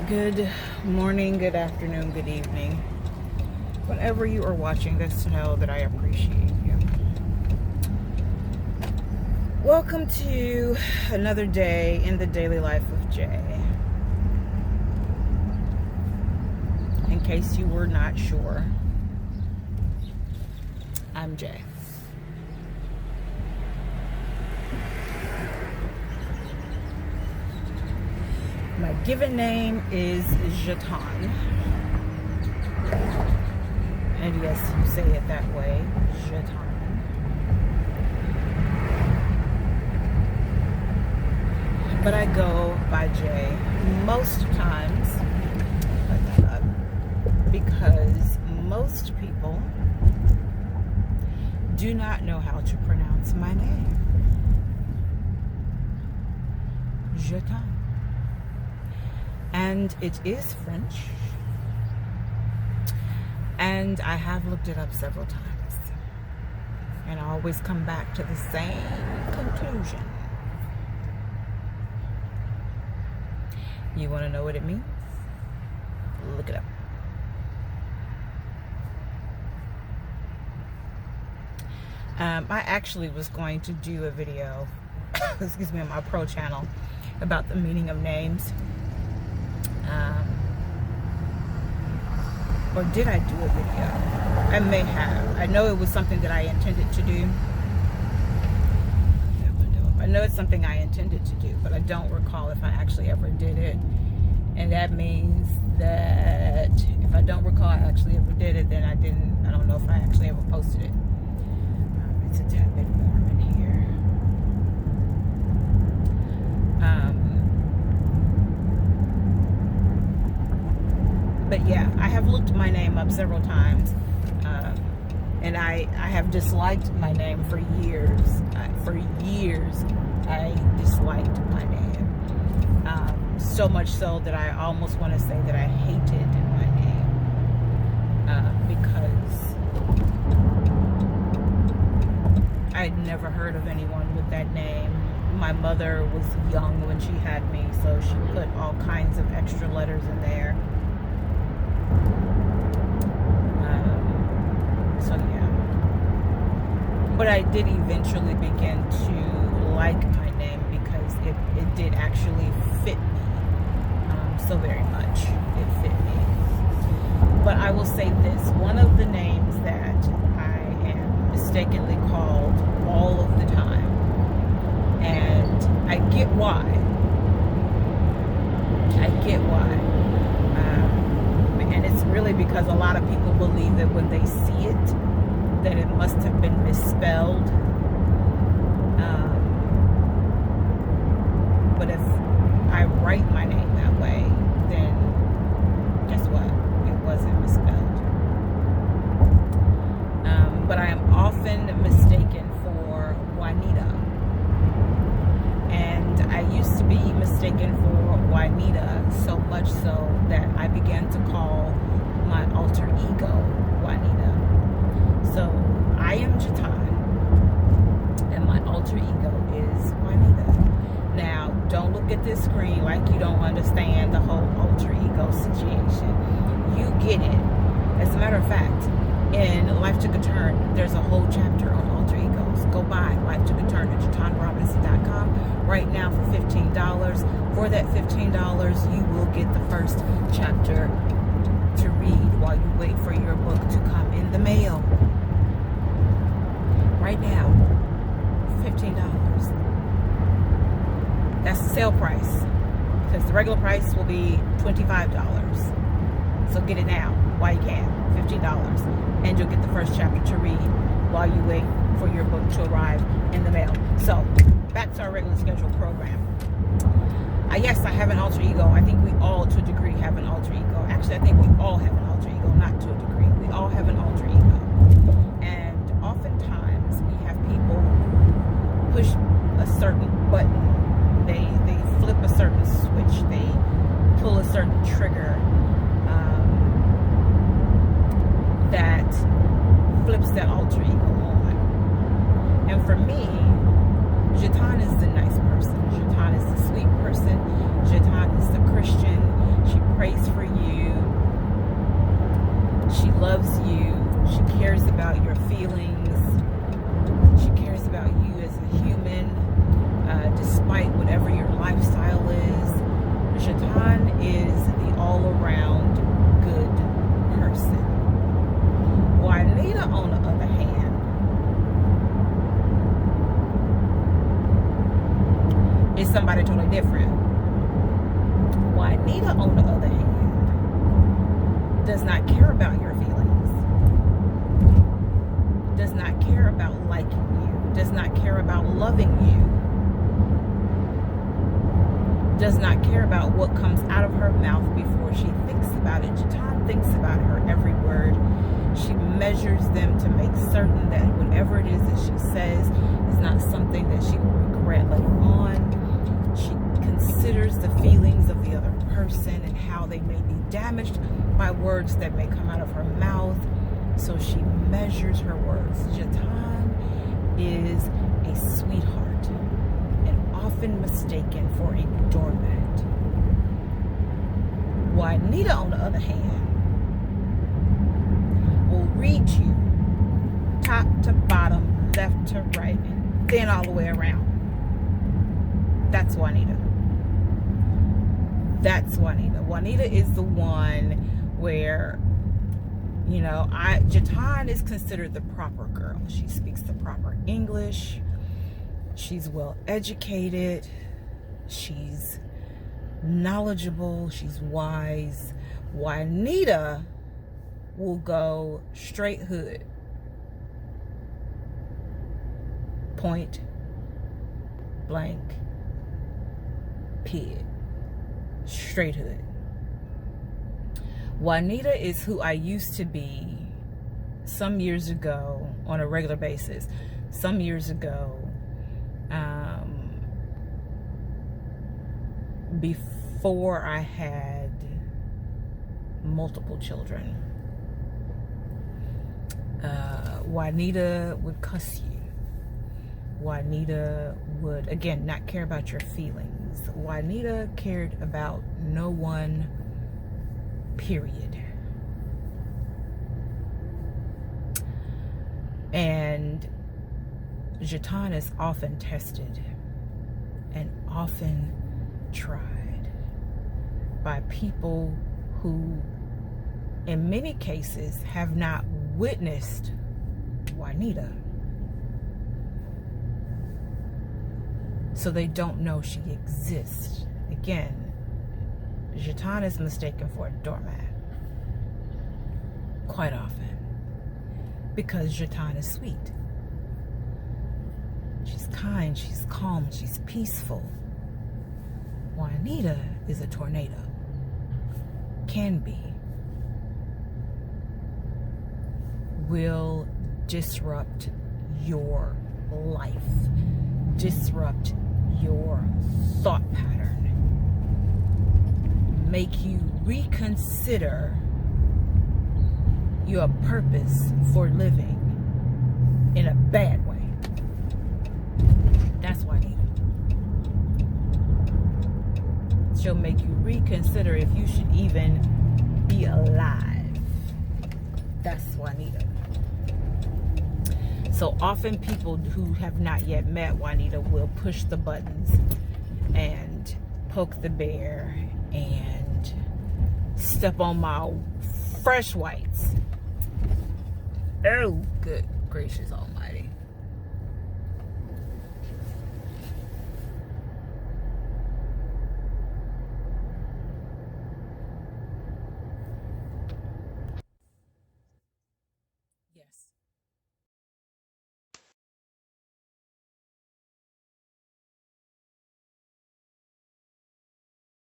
Good morning, good afternoon, good evening. Whenever you are watching this, know that I appreciate you. Welcome to another day in the daily life of Jay. In case you were not sure, I'm Jay. My given name is Juaitan. And yes, you say it that way, Juaitan. But I go by Jay most times because most people do not know how to pronounce my name. Juaitan. And it is French. And I have looked it up several times. And I always come back to the same conclusion. You want to know what it means? Look it up. I actually was going to do a video, excuse me, on my pro channel about the meaning of names. Or did I do a video? I may have. I know it was something that I intended to do. I know it's something I intended to do, but I don't recall if I actually ever did it. And that means that if I don't recall I actually ever did it, then I don't know if I actually ever posted it. It's a tad bit warm in here. But yeah, I have looked my name up several times, and I have disliked my name for years. For years, I disliked my name. So much so that I almost want to say that I hated my name, because I'd never heard of anyone with that name. My mother was young when she had me, so she put all kinds of extra letters in there. So yeah, but I did eventually begin to like my name because it did actually fit me so very much. It fit me. But I will say this, one of the names that I am mistakenly called all of the time, and I get why. And it's really because a lot of people believe that when they see it, that it must have been misspelled. But if I write my name that way, then guess what? It wasn't misspelled. But I am often mistaken for Juanita. And I used to be mistaken for Juanita so much so that I began to call my alter ego Juanita. So I am Juaitan, and my alter ego is Juanita. Now, don't look at this screen like you don't understand the whole alter ego situation. You get it. As a matter of fact, in Life Took a Turn, there's a whole chapter on alter egos. Go buy Life Took a Turn at JuaitanRobinson.com right now for $15. For that $15, you will get the first chapter to read while you wait for your book to come in the mail. Right now, $15. That's the sale price, because the regular price will be $25. So get it now while you can, $15, and you'll get the first chapter to read while you wait for your book to arrive in the mail. So back to our regular scheduled program. Yes, I have an alter ego. I think we all, to a degree, have an alter ego. Actually, I think we all have an alter ego, not to a degree. We all have an alter ego. And oftentimes, we have people push a certain button. They flip a certain switch. They pull a certain trigger that flips that alter ego on. And for me, Juaitan is the nice person. Juaitan is the sweet person. Juaitan is the Christian. She prays She loves you. She cares about your feelings. She cares about you as a human, despite whatever your lifestyle is. Juaitan is the all-around good person. Juanita, on the other hand, is somebody totally different. Juanita, on the other hand, does not care about your feelings, does not care about liking you, does not care about loving you, does not care about what comes out of her mouth before she thinks about it. Juaitan thinks about her every word. She measures them to make certain that whatever it is that she says is not something that she will regret later on. She considers the feelings of the other person and how they may be damaged by words that may come out of her mouth. So she measures her words. Juaitan is a sweetheart and often mistaken for a doormat. Juanita, on the other hand, will read you top to bottom, left to right, then all the way around. That's Juanita. That's Juanita. Juanita is the one where, you know, Juaitan is considered the proper girl. She speaks the proper English. She's well educated. She's knowledgeable. She's wise. Juanita will go straight hood. Point blank period. Straight hood. Juanita is who I used to be some years ago on a regular basis. Some years ago, before I had multiple children. Juanita would cuss you. Juanita would, again, not care about your feelings. Juanita cared about no one, period. And Juaitan is often tested and often tried by people who, in many cases, have not witnessed Juanita. So they don't know she exists. Again, Juaitan is mistaken for a doormat quite often because Juaitan is sweet. She's kind, she's calm, she's peaceful. Juanita is a tornado. Can be. Will disrupt your life. Disrupt your thought pattern. Make you reconsider your purpose for living in a bad way. That's Juanita. She'll make you reconsider if you should even be alive. That's Juanita. So often people who have not yet met Juanita will push the buttons and poke the bear and step on my fresh whites. Oh, good gracious almighty. Yes.